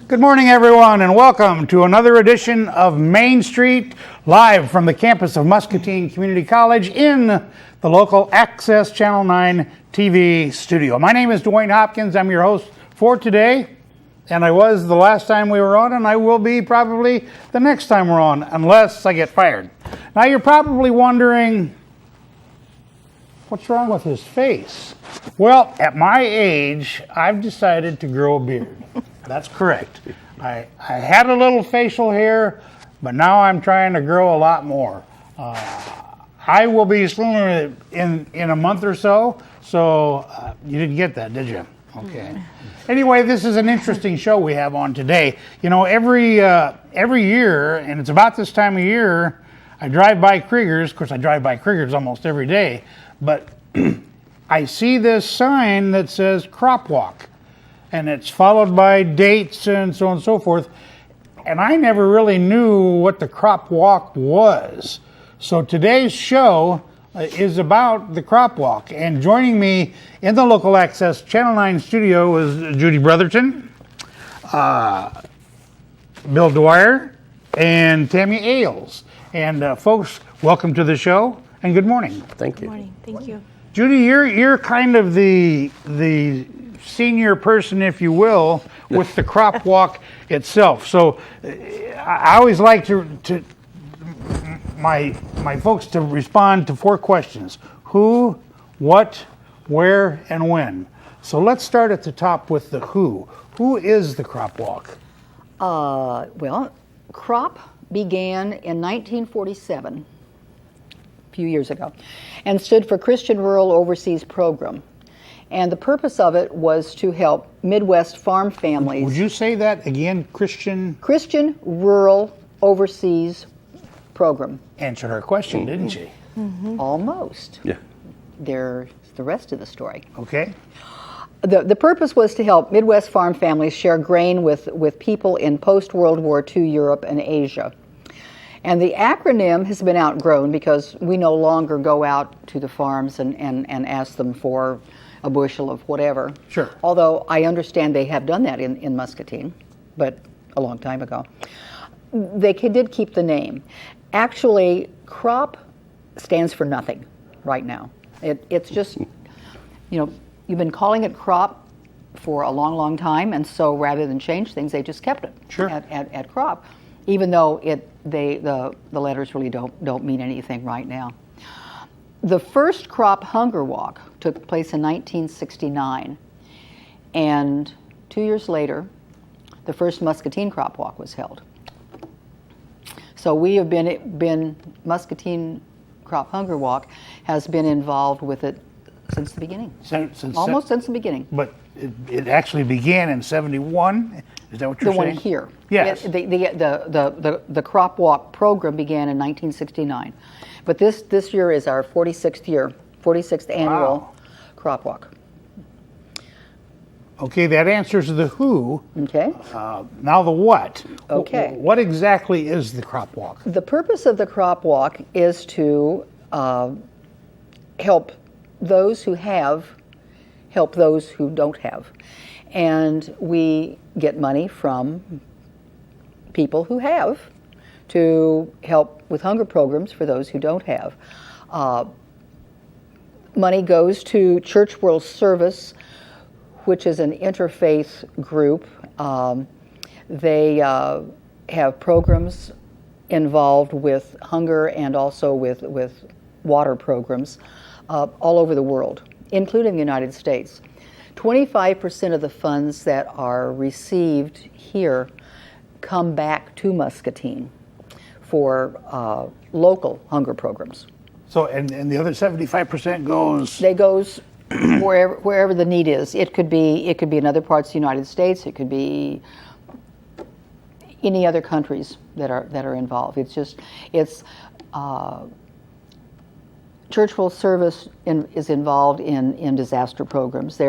Good morning, everyone, and welcome to another edition of Main Street, live from the campus of Muscatine Community College in the local Access Channel 9 TV studio. My name is DeWayne Hopkins. I'm your host for today, and I was the last time we were on, and I will be probably the next time we're on, unless I get fired. Now, you're probably wondering, what's wrong with his face? Well, at my age, I've decided to grow a beard. That's correct. I had a little facial hair, but now I'm trying to grow a lot more. I will be slimmer in a month or so, you didn't get that, did you? Okay. Anyway, this is an interesting show we have on today. You know, every year, and it's about this time of year, I drive by Krieger's. Of course, I drive by Krieger's almost every day, but I see this sign that says Crop Walk. And it's followed by dates and so on and so forth. And I never really knew what the crop walk was. So today's show is about the crop walk. And joining me in the local Access Channel 9 studio is Judy Brotherton, Bill Dwyer, and Tammy Ailes. And folks, welcome to the show and good morning. Thank you. Good morning. Thank you. Judy, you're kind of the senior person, if you will, with the crop walk itself. So I always like to my folks to respond to 4 questions: who, what, where, and when. So let's start at the top with the who. Who is the crop walk? Well, CROP began in 1947, a few years ago, and stood for Christian Rural Overseas Program. And the purpose of it was to help Midwest farm families. Would you say that again, Christian Rural Overseas Program. Answered our question, didn't she? Mm-hmm. Almost. Yeah. There's the rest of the story. Okay. The purpose was to help Midwest farm families share grain with people in post-World War II Europe and Asia. And the acronym has been outgrown because we no longer go out to the farms and ask them for a bushel of whatever. Sure. Although I understand they have done that in Muscatine, but a long time ago. They did keep the name. Actually, CROP stands for nothing right now. It's just, you know, you've been calling it CROP for a long, long time, and so rather than change things, they just kept it sure. at CROP, even though the letters really don't mean anything right now. The first crop hunger walk took place in 1969, and 2 years later, the first Muscatine crop walk was held. So we have been Muscatine crop hunger walk has been involved with it since the beginning. Since the beginning. But it actually began in 71. Is that what you're saying? The one here. Yes. The crop walk program began in 1969. But this year is our 46th annual crop walk. Okay, that answers the who. Okay. Now the what. Okay. What exactly is the crop walk? The purpose of the crop walk is to help those who have, help those who don't have. And we get money from people who have to help with hunger programs for those who don't have. Money goes to Church World Service, which is an interfaith group. They have programs involved with hunger and also with water programs all over the world, including the United States. 25% of the funds that are received here come back to Muscatine for local hunger programs. So, and the other 75% goes? They goes wherever the need is. It could be in other parts of the United States. It could be any other countries that are involved. It's Church World Service is involved in disaster programs.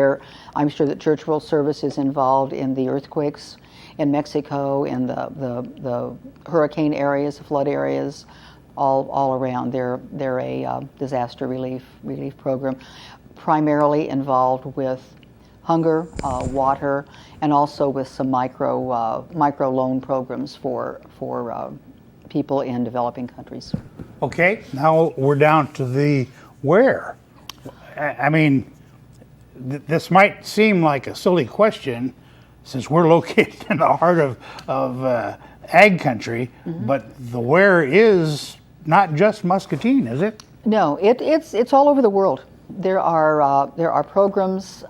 I'm sure that Church World Service is involved in the earthquakes in Mexico, in the hurricane areas, the flood areas, all around. They're a disaster relief program, primarily involved with hunger, water, and also with some micro loan programs for people in developing countries. Okay, now we're down to the where. I mean, this might seem like a silly question since we're located in the heart of ag country, but the where is not just Muscatine, is it? No, it's all over the world. There are programs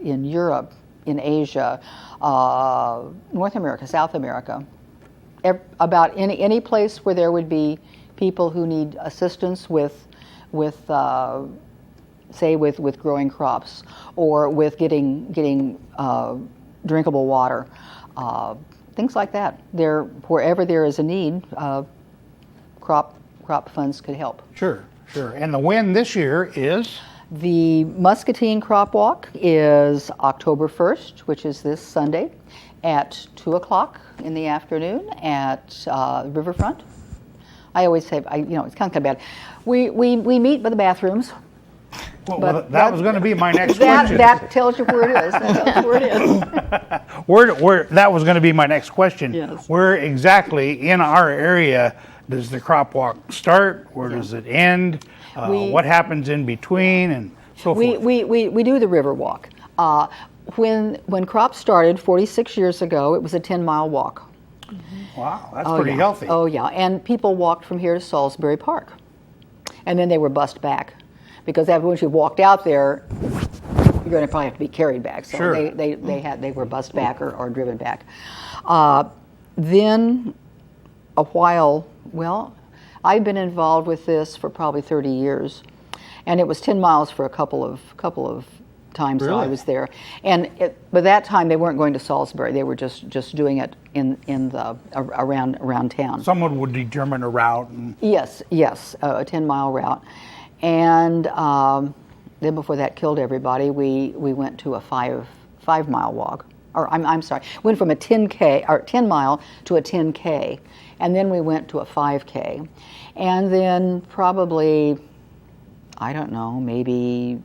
in Europe, in Asia, North America, South America, about any place where there would be people who need assistance with growing crops or with getting drinkable water, things like that. Wherever there is a need, crop funds could help. Sure. And the win this year is? The Muscatine CROP Walk is October 1st, which is this Sunday, at 2 o'clock in the afternoon at Riverfront. I always say, it's kind of bad. We meet by the bathrooms. Well, that was going to be my next question. That tells you where it is. That tells you where it is. That was going to be my next question. Yes. Where exactly in our area does the crop walk start? Where does it end? What happens in between and so forth? We do the river walk. When crop started 46 years ago, it was a 10-mile walk. Wow, that's pretty healthy. Oh yeah, and people walked from here to Salisbury Park, and then they were bussed back, because once you walked out there, you're going to probably have to be carried back. So sure. they were bussed back or driven back. Then a while. Well, I've been involved with this for probably 30 years, and it was 10 miles for a couple of times really? that I was there. And by that time, they weren't going to Salisbury; they were just doing it in the around town. Someone would determine a route. Yes, a 10-mile route, and then before that killed everybody, we went to a 5-mile walk. Or I'm sorry, went from a 10 mile to a 10K, and then we went to a 5K, and then probably, I don't know, maybe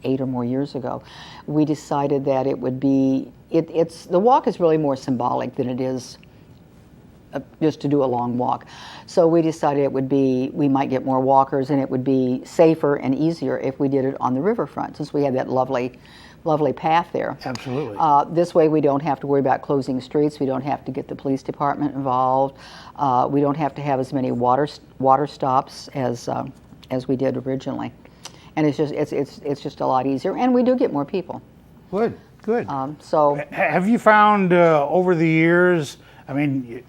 8 or more years ago, we decided that it would be, the walk is really more symbolic than it is just to do a long walk. So we decided we might get more walkers, and it would be safer and easier if we did it on the riverfront, since we had that lovely path there. Absolutely. This way we don't have to worry about closing streets. We don't have to get the police department involved. We don't have to have as many water stops as we did originally. And it's just a lot easier, and we do get more people. Good. So have you found over the years, I mean,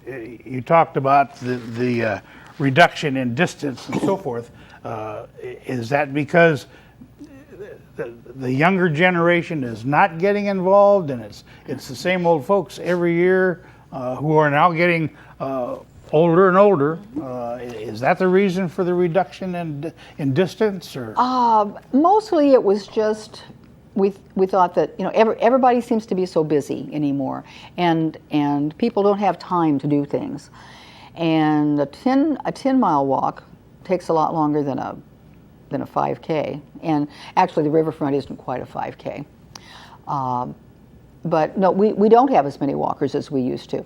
you talked about the reduction in distance and so forth. Is that because the younger generation is not getting involved, and it's the same old folks every year who are now getting older and older? Is that the reason for the reduction in distance, or? Mostly it was just we thought that everybody seems to be so busy anymore, and people don't have time to do things, and a 10-mile walk takes a lot longer than a 5K, and actually the riverfront isn't quite a 5K. But no, we don't have as many walkers as we used to.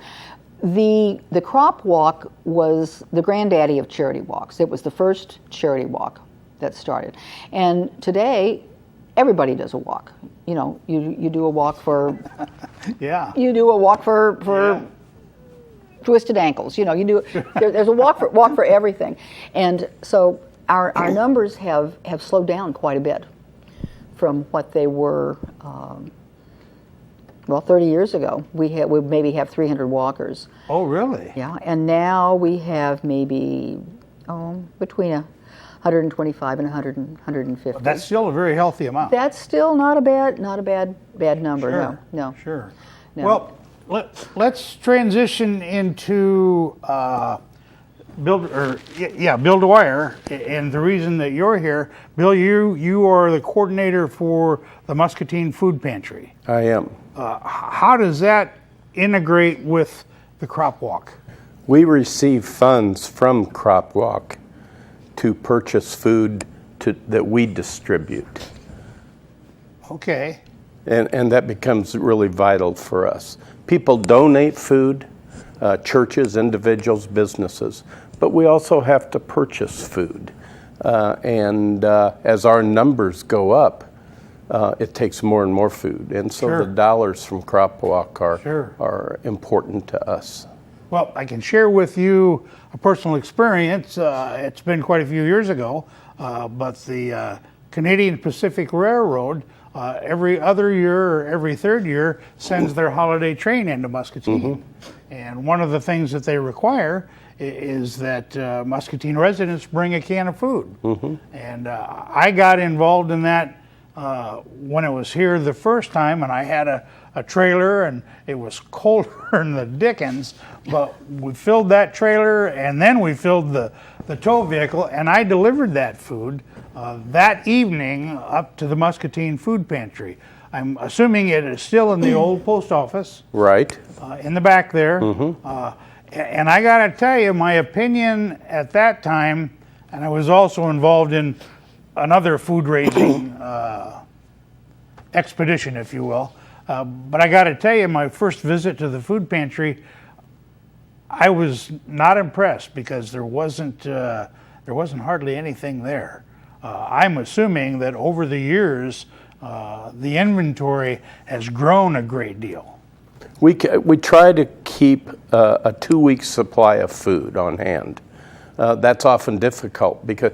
The crop walk was the granddaddy of charity walks. It was the first charity walk that started, and today everybody does a walk. You do a walk for yeah. You do a walk for twisted ankles. There's a walk for everything, and so. Our numbers have slowed down quite a bit from what they were, 30 years ago. We maybe have 300 walkers. Oh, really? Yeah, and now we have maybe between 125 and 150. That's still a very healthy amount. That's still not a bad number. Sure. No. Sure. No. Well, let's transition into Bill Dwyer, and the reason that you're here, Bill, you are the coordinator for the Muscatine Food Pantry. I am. How does that integrate with the crop walk? We receive funds from Crop Walk to purchase food that we distribute. Okay. And that becomes really vital for us. People donate food, churches, individuals, businesses, but we also have to purchase food. And as our numbers go up, it takes more and more food. And so Sure. the dollars from Crop Walk Sure. are important to us. Well, I can share with you a personal experience. It's been quite a few years ago, but the Canadian Pacific Railroad every other year or every third year sends their holiday train into Muscatine. And one of the things that they require is that Muscatine residents bring a can of food. And I got involved in that when it was here the first time, and I had a trailer, and it was colder than the dickens, but we filled that trailer, and then we filled the tow vehicle, and I delivered that food that evening up to the Muscatine Food Pantry. I'm assuming it is still in the old post office. Right. In the back there. And I got to tell you, my opinion at that time, and I was also involved in another food raising expedition, if you will. But I got to tell you, my first visit to the food pantry, I was not impressed because there wasn't hardly anything there. I'm assuming that over the years, the inventory has grown a great deal. We try to keep a 2-week supply of food on hand. That's often difficult because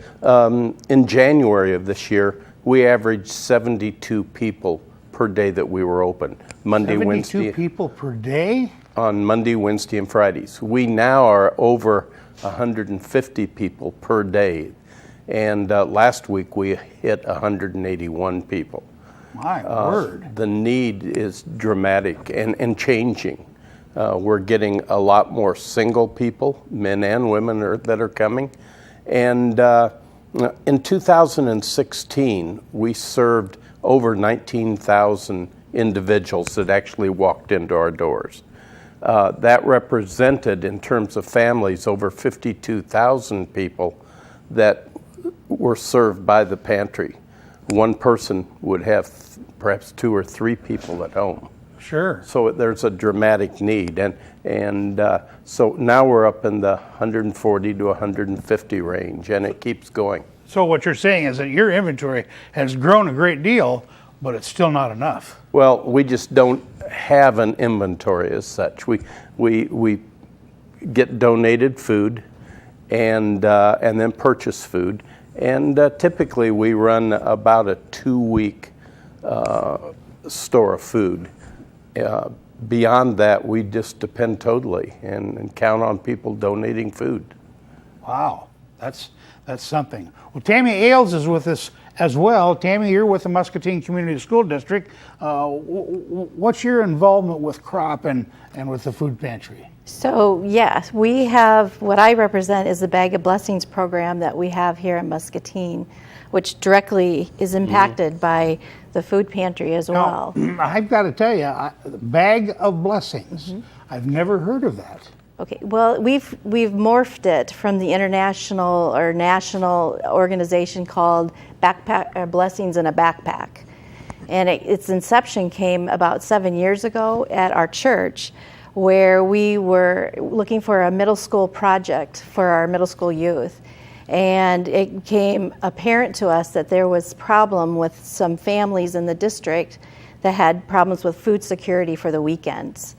in January of this year, we averaged 72 people per day that we were open. Monday, 72 Wednesday. people per day? On Monday, Wednesday, and Fridays. We now are over 150 people per day. And last week we hit 181 people. My word. The need is dramatic and changing. We're getting a lot more single people, men and women that are coming. And in 2016, we served over 19,000 individuals that actually walked into our doors. That represented, in terms of families, over 52,000 people that were served by the pantry. One person would have perhaps 2 or 3 people at home. Sure. So there's a dramatic need, and so now we're up in the 140 to 150 range, and it keeps going. So what you're saying is that your inventory has grown a great deal, but it's still not enough. Well, we just don't have an inventory as such. We get donated food, and then purchase food, and typically we run about a 2-week store of food. Beyond that, we just depend totally and count on people donating food. Wow, that's something. Well, Tammy Ailes is with us as well. Tammy, you're with the Muscatine Community School District. What's your involvement with CROP and with the food pantry? So yes, we have, what I represent is the Bag of Blessings program that we have here in Muscatine, which directly is impacted by the food pantry as well. Now, I've got to tell you, Bag of Blessings, I've never heard of that. Okay, well, we've morphed it from the international or national organization called Blessings in a Backpack. And its inception came about 7 years ago at our church, where we were looking for a middle school project for our middle school youth. And it became apparent to us that there was a problem with some families in the district that had problems with food security for the weekends.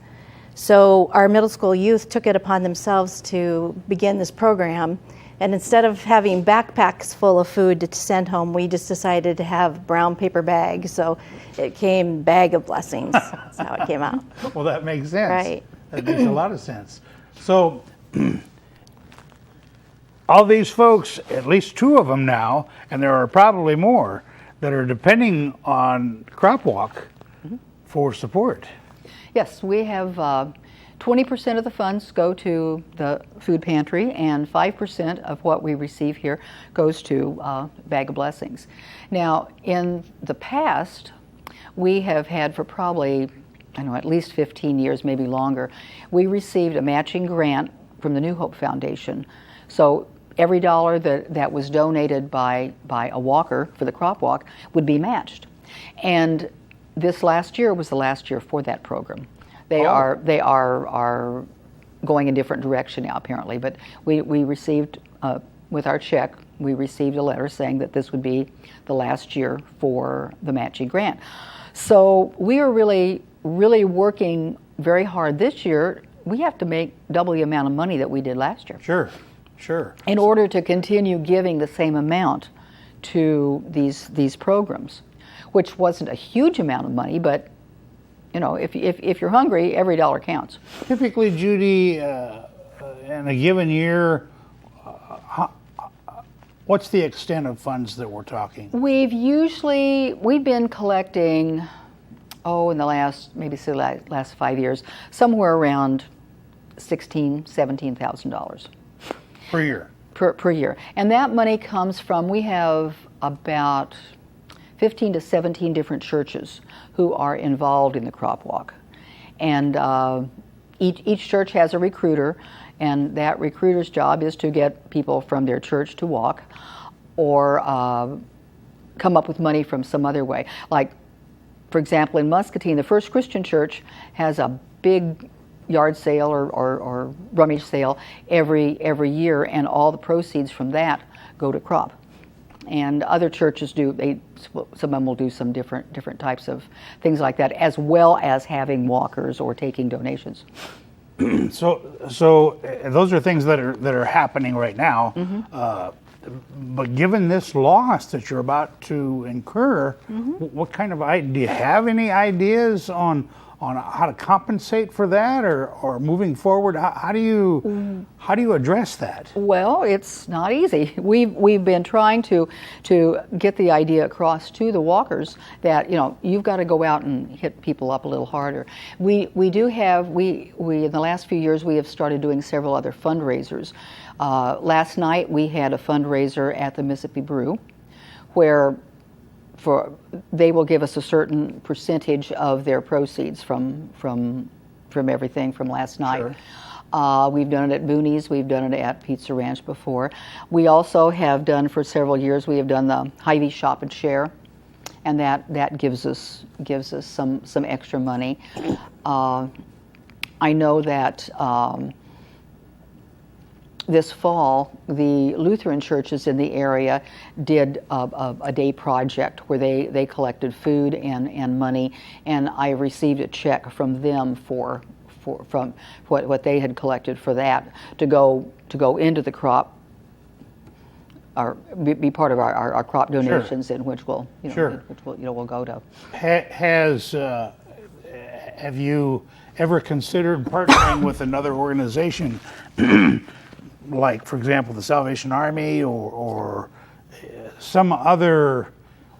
So our middle school youth took it upon themselves to begin this program. And instead of having backpacks full of food to send home, we just decided to have brown paper bags. So it came Bag of Blessings. That's how it came out. Well, that makes sense. Right. That makes a lot of sense. So all these folks, at least 2 of them now, and there are probably more, that are depending on Crop Walk for support. Yes, we have 20% of the funds go to the food pantry, and 5% of what we receive here goes to Bag of Blessings. Now, in the past, we have had for probably, I don't know, at least 15 years, maybe longer, we received a matching grant from the New Hope Foundation. So every dollar that was donated by a walker for the Crop Walk would be matched. And this last year was the last year for that program. They are going a different direction now, apparently. But we received, with our check, we received a letter saying that this would be the last year for the matching grant. So we are really, really working very hard this year. We have to make double the amount of money that we did last year. Sure. In order to continue giving the same amount to these programs, which wasn't a huge amount of money, but you know, if you're hungry, every dollar counts. Typically, Judy, in a given year, what's the extent of funds that we're talking? We've been collecting, in the last 5 years, somewhere around $17,000 Per year? Per year. And that money comes from, we have about 15 to 17 different churches who are involved in the crop walk. And each church has a recruiter, and that recruiter's job is to get people from their church to walk or come up with money from some other way. Like, for example, in Muscatine, the First Christian Church has a big yard sale or rummage sale every year, and all the proceeds from that go to crop. And other churches some of them will do some different types of things like that, as well as having walkers or taking donations. So those are things that are happening right now. But given this loss that you're about to incur, what kind of do you have any ideas on how to compensate for that, or moving forward? How do you address that? Well, it's not easy. We've been trying to get the idea across to the walkers that, you know, you've got to go out and hit people up a little harder. We in the last few years we have started doing several other fundraisers. Last night we had a fundraiser at the Mississippi Brew, where they will give us a certain percentage of their proceeds from everything from last night. Sure. We've done it at Booney's, we've done it at Pizza Ranch before. We also have done, for several years, we have done the Hy-Vee Shop and Share, and that gives us some extra money. I know that this fall, the Lutheran churches in the area did a day project where they collected food and money, and I received a check from them from what they had collected for that to go into the crop, or be part of our crop donations, Sure. in which will will go to. Have you ever considered partnering with another organization? Like, for example, the Salvation Army or some other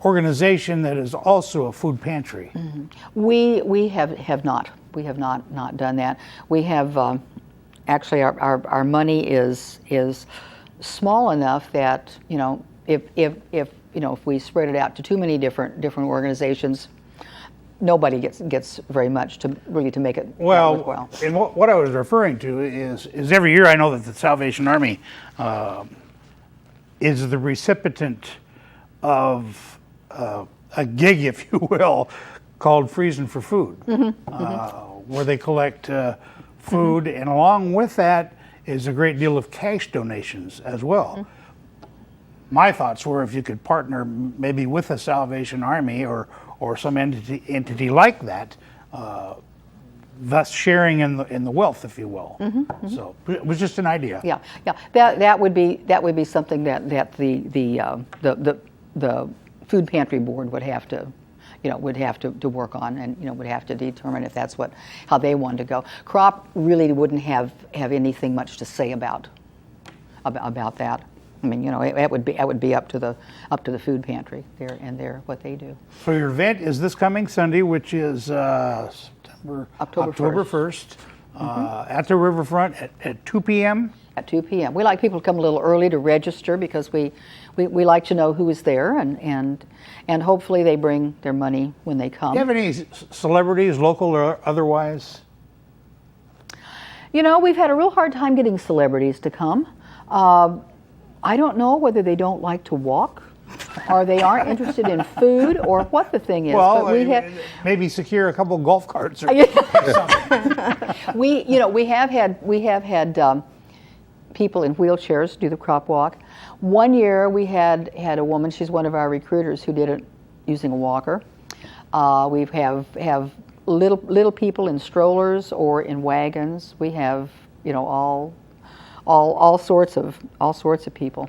organization that is also a food pantry? We have not. We have not done that. We have actually our money is small enough that, you know, if we spread it out to too many different organizations, nobody gets very much to make it worthwhile. And what I was referring to is every year I know that the Salvation Army is the recipient of a gig, if you will, called Freezing for Food, where they collect food, and along with that is a great deal of cash donations as well. My thoughts were, if you could partner maybe with the Salvation Army or some entity like that, thus sharing in the wealth, if you will. So it was just an idea. Yeah. That would be something that the food pantry board would have to work on, and would have to determine if that's how they wanted to go. Crop really wouldn't have anything much to say about that. I mean, it would be up to the food pantry there and what they do. So your event is this coming Sunday, which is October 1st, at the riverfront at 2 p.m. At 2 p.m. We like people to come a little early to register, because we like to know who is there, and hopefully they bring their money when they come. Do you have any celebrities, local or otherwise? We've had a real hard time getting celebrities to come. I don't know whether they don't like to walk or they aren't interested in food, or what the thing is. Well, but we have, maybe secure a couple golf carts or something. we have had people in wheelchairs do the crop walk. One year we had a woman. She's one of our recruiters who did it using a walker. We have little people in strollers or in wagons. We have all sorts of people.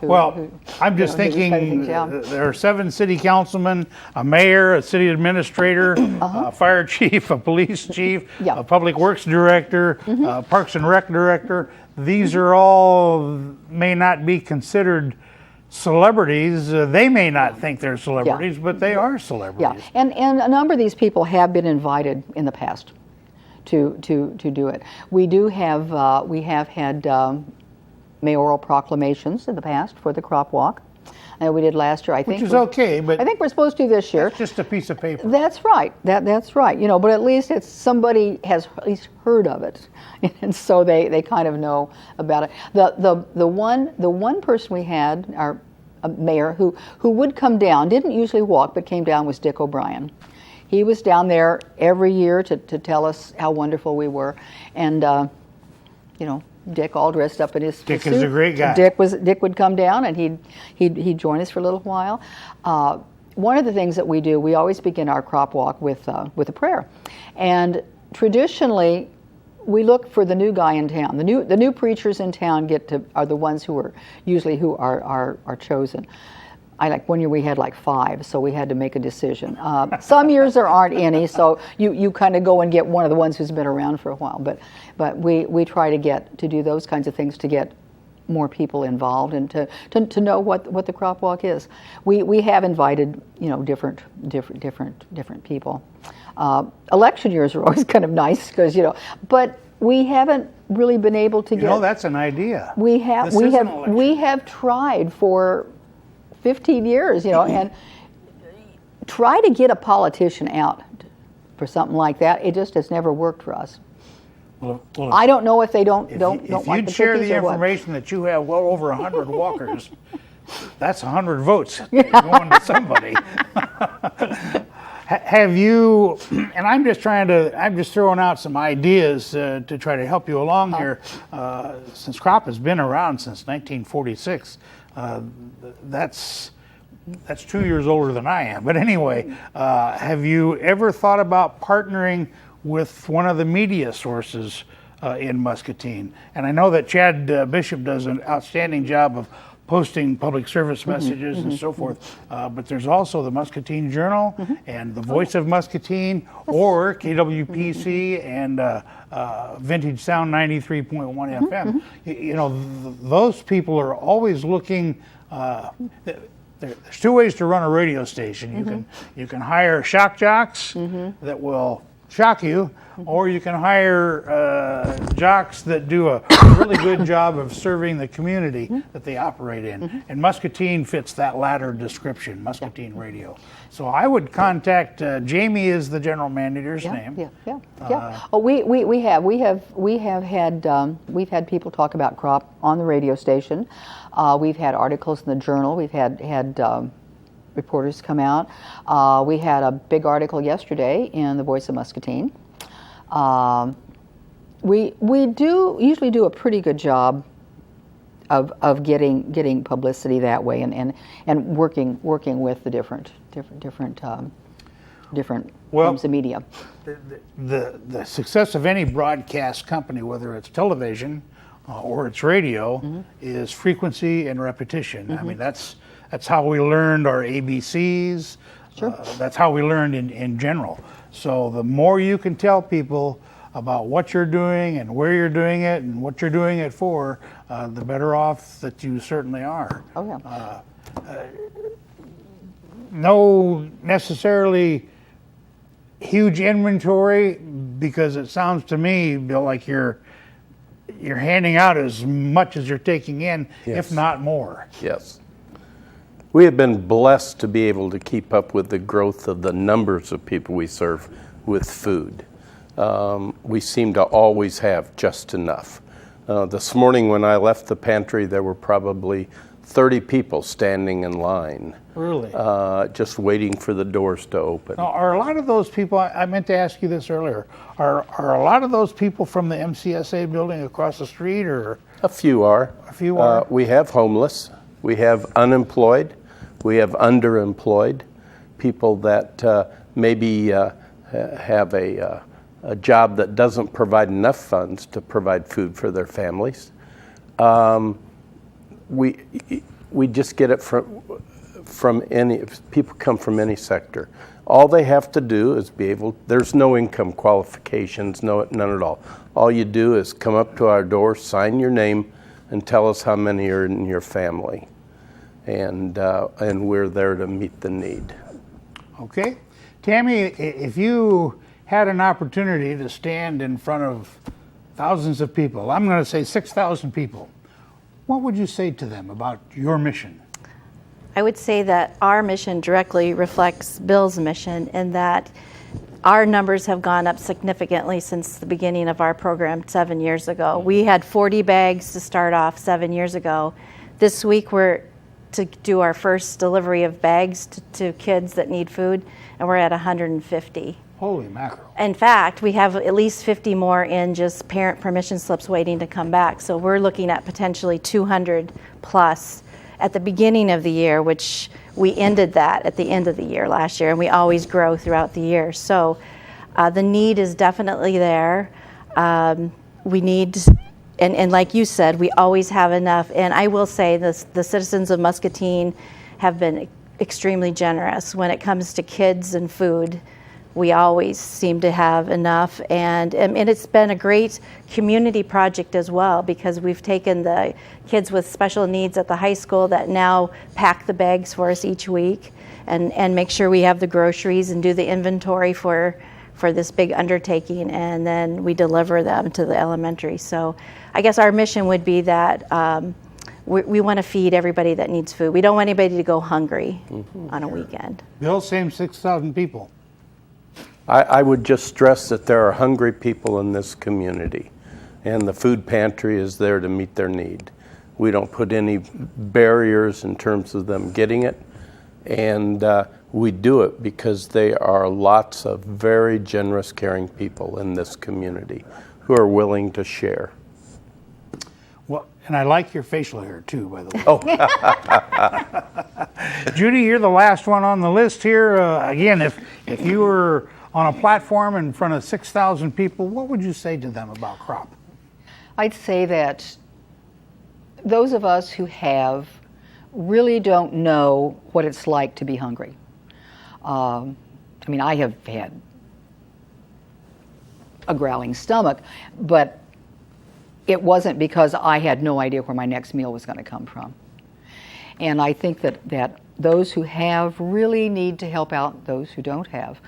I'm just thinking there are 7 city councilmen, a mayor, a city administrator, a fire chief, a police chief, a public works director, a parks and rec director. These are all may not be considered celebrities. They may not think they're celebrities, but they are celebrities. Yeah, and a number of these people have been invited in the past to do it. We have had mayoral proclamations in the past for the crop walk. We did last year, I think. Which is okay, but I think we're supposed to do this year. It's just a piece of paper. That's right. That's right. But at least it's somebody has at least heard of it, and so they kind of know about it. The one person we had, our mayor, who would come down, didn't usually walk, but came down, was Dick O'Brien. He was down there every year to tell us how wonderful we were, and Dick, all dressed up in his Dick suit. is a great guy. Dick would come down and he'd join us for a little while. One of the things that we do, we always begin our crop walk with a prayer, and traditionally, we look for the new guy in town. The new preachers in town are the ones who are chosen. Like 1 year we had like 5, so we had to make a decision. Some years there aren't any, so you kind of go and get one of the ones who's been around for a while. But we try to do those kinds of things to get more people involved and to know what the crop walk is. We have invited different people. Election years are always kind of nice because but we haven't really been able to get. That's an idea. We have tried for 15 years, and try to get a politician out for something like that. It just has never worked for us. Well, I don't know if they don't if like you'd the share cookies the or what. information that you have well over 100 walkers, that's 100 votes going to somebody. Have you? And I'm just throwing out some ideas to try to help you along here. Since CROP has been around since 1946. That's 2 years older than I am. But anyway, have you ever thought about partnering with one of the media sources in Muscatine? And I know that Chad Bishop does an outstanding job of posting public service messages and so forth. But there's also the Muscatine Journal and the Voice of Muscatine, or KWPC and Vintage Sound 93.1 FM. Those people are always looking. There's 2 ways to run a radio station. You can hire shock jocks that will shock you, or you can hire jocks that do a really good job of serving the community that they operate in. And Muscatine fits that latter description, Muscatine Radio. So I would contact Jamie is the general manager's name. Yeah. Oh, we have had people talk about crop on the radio station. We've had articles in the Journal. We've had reporters come out. We had a big article yesterday in the Voice of Muscatine. We usually do a pretty good job of getting publicity that way and working with the different forms of media. The success of any broadcast company, whether it's television or it's radio, is frequency and repetition. I mean, that's how we learned our ABCs. Sure. That's how we learned in general. So the more you can tell people about what you're doing and where you're doing it and what you're doing it for, the better off that you certainly are. Oh, yeah. No necessarily huge inventory, because it sounds to me, Bill, like you're handing out as much as you're taking in, if not more. Yes. We have been blessed to be able to keep up with the growth of the numbers of people we serve with food. We seem to always have just enough. This morning when I left the pantry, there were probably 30 people standing in line. Really? Just waiting for the doors to open. Now, are a lot of those people, I meant to ask you this earlier, are a lot of those people from the MCSA building across the street, or? A few are. A few are? We have homeless, we have unemployed, we have underemployed, people that maybe have a job that doesn't provide enough funds to provide food for their families. We just get it from any, people come from any sector. All they have to do is be able, there's no income qualifications, none at all. All you do is come up to our door, sign your name, and tell us how many are in your family. And we're there to meet the need. Okay. Tammy, if you had an opportunity to stand in front of thousands of people, I'm going to say 6,000 people, what would you say to them about your mission? I would say that our mission directly reflects Bill's mission in that our numbers have gone up significantly since the beginning of our program 7 years ago. We had 40 bags to start off 7 years ago. This week we're to do our first delivery of bags to kids that need food, and we're at 150. Holy mackerel. In fact, we have at least 50 more in just parent permission slips waiting to come back. So we're looking at potentially 200 plus at the beginning of the year, which we ended that at the end of the year last year, and we always grow throughout the year. So the need is definitely there. We need, and like you said, we always have enough. And I will say the citizens of Muscatine have been extremely generous when it comes to kids and food. We always seem to have enough, and it's been a great community project as well, because we've taken the kids with special needs at the high school that now pack the bags for us each week and make sure we have the groceries and do the inventory for this big undertaking, and then we deliver them to the elementary. So I guess our mission would be that we want to feed everybody that needs food. We don't want anybody to go hungry on a weekend. Bill, same 6,000 people. I would just stress that there are hungry people in this community, and the food pantry is there to meet their need. We don't put any barriers in terms of them getting it, and we do it because there are lots of very generous, caring people in this community who are willing to share. Well, and I like your facial hair too, by the way. Oh. Judy, you're the last one on the list here. Again, if you were on a platform in front of 6,000 people, what would you say to them about CROP? I'd say that those of us who have really don't know what it's like to be hungry. I mean, I have had a growling stomach, but it wasn't because I had no idea where my next meal was going to come from. And I think that those who have really need to help out those who don't have.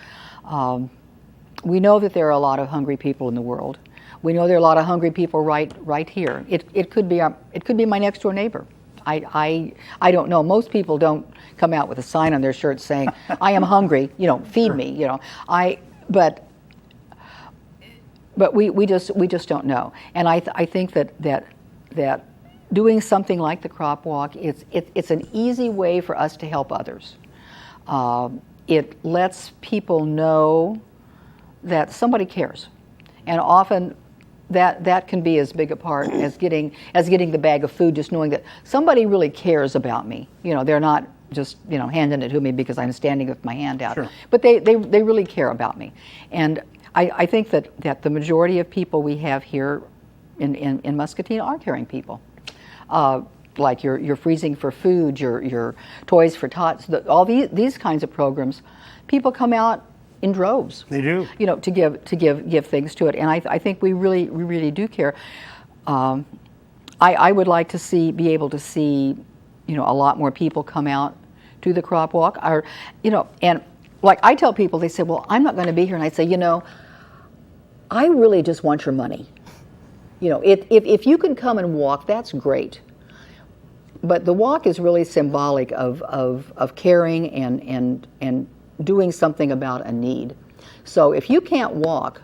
We know that there are a lot of hungry people in the world. We know there are a lot of hungry people right here. It could be my next door neighbor. I don't know. Most people don't come out with a sign on their shirt saying, "I am hungry. Feed me." But we just don't know. And I think that doing something like the CROP Walk, it's an easy way for us to help others. It lets people know that somebody cares, and often that can be as big a part as getting the bag of food. Just knowing that somebody really cares about me. They're not just handing it to me because I'm standing with my hand out. Sure. But they really care about me, and I think that the majority of people we have here in Muscatine are caring people. Like your freezing for food, your toys for tots, all these kinds of programs, people come out in droves. They do. To give things to it, and I think we really do care. I would like to be able to see, a lot more people come out to the CROP Walk, and like I tell people, they say, "Well, I'm not going to be here," and I say, I really just want your money. If you can come and walk, that's great. But the walk is really symbolic of caring and doing something about a need. So if you can't walk,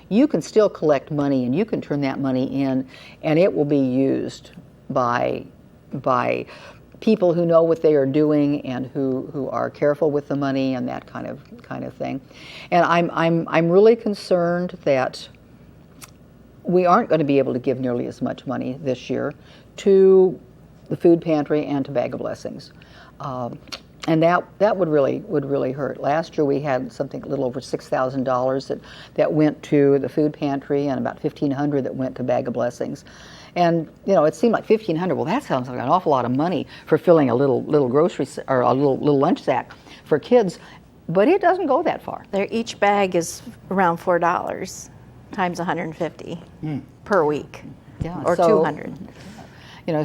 you can still collect money, and you can turn that money in, and it will be used by people who know what they are doing and who are careful with the money and that kind of thing. And I'm really concerned that we aren't going to be able to give nearly as much money this year to the food pantry and to Bag of Blessings. And that would really hurt. Last year we had something a little over $6,000 that went to the food pantry and about $1,500 that went to Bag of Blessings. And it seemed like $1,500. Well, that sounds like an awful lot of money for filling a little grocery or a little lunch sack for kids, but it doesn't go that far. Each bag is around $4 times 150 per week, or so, 200.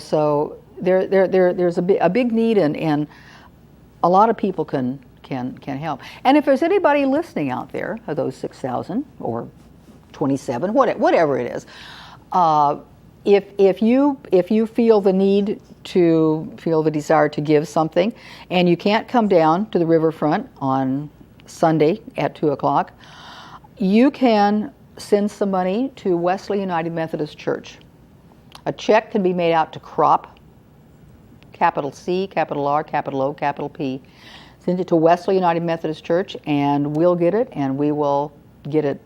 So there's a big need, and a lot of people can help. And if there's anybody listening out there of those 6,000 or 27, whatever it is, if you feel the desire to give something, and you can't come down to the riverfront on Sunday at 2:00, you can send some money to Wesley United Methodist Church. A check can be made out to CROP, capital C, capital R, capital O, capital P. Send it to Wesley United Methodist Church, and we'll get it, and we will get it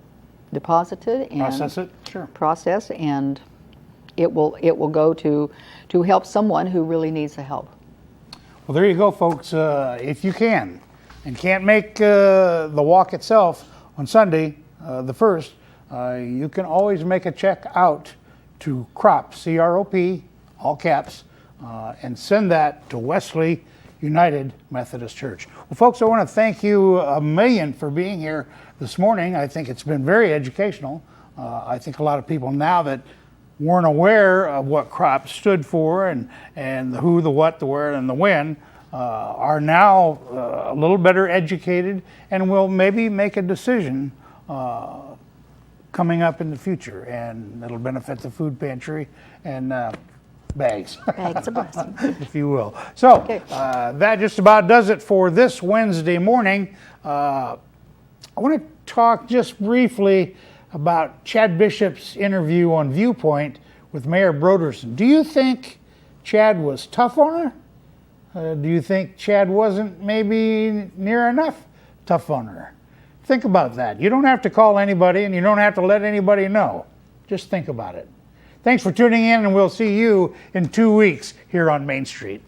deposited and processed, and it will go to help someone who really needs the help. Well, there you go, folks. If you can and can't make the walk itself on Sunday, the 1st, you can always make a check out to CROP, C-R-O-P, all caps, and send that to Wesley United Methodist Church. Well, folks, I want to thank you a million for being here this morning. I think it's been very educational. I think a lot of people now that weren't aware of what CROP stood for and the who, the what, the where, and the when are now a little better educated and will maybe make a decision coming up in the future, and it'll benefit the food pantry and bags of blessing, if you will. So that just about does it for this Wednesday morning. I want to talk just briefly about Chad Bishop's interview on Viewpoint with Mayor Broderson. Do you think Chad was tough on her? Do you think Chad wasn't maybe near enough tough on her? Think about that. You don't have to call anybody, and you don't have to let anybody know. Just think about it. Thanks for tuning in, and we'll see you in 2 weeks here on Main Street.